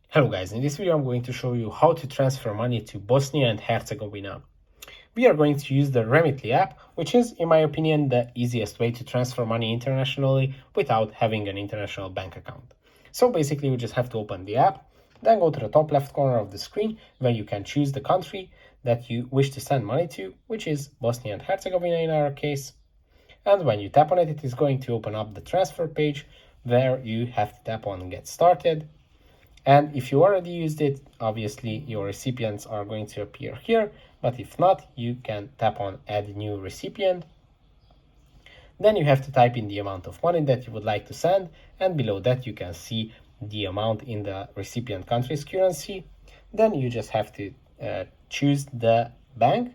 Hello guys, in this video I'm going to show you how to transfer money to Bosnia and Herzegovina. We are going to use the Remitly app, which is, in my opinion, the easiest way to transfer money internationally without having an international bank account. So basically you just have to open the app, then go to the top left corner of the screen where you can choose the country that you wish to send money to, which is Bosnia and Herzegovina in our case. And when you tap on it, it is going to open up the transfer page where you have to tap on Get Started. And if you already used it, obviously your recipients are going to appear here, but if not, you can tap on Add New Recipient. Then you have to type in the amount of money that you would like to send, and below that you can see the amount in the recipient country's currency. Then you just have to choose the bank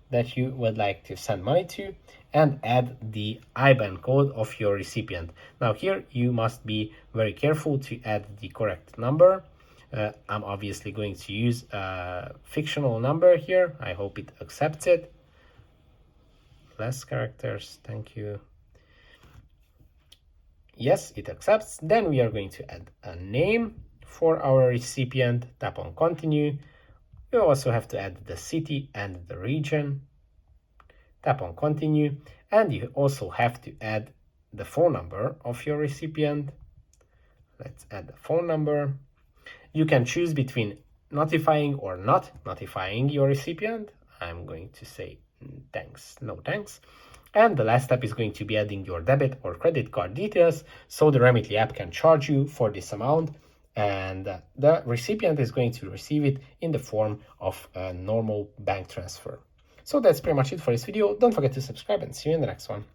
that you would like to send money to and add the IBAN code of your recipient. Now here you must be very careful to add the correct number. I'm obviously going to use a fictional number here. I hope it accepts it. Less characters, thank you. Yes, it accepts. Then we are going to add a name for our recipient. Tap on continue. You also have to add the city and the region. Tap on continue, and you also have to add the phone number of your recipient. Let's add the phone number. You can choose between notifying or not notifying your recipient. I'm going to say thanks, no thanks. And the last step is going to be adding your debit or credit card details so the Remitly app can charge you for this amount, and the recipient is going to receive it in the form of a normal bank transfer. So that's pretty much it for this video. Don't forget to subscribe and see you in the next one.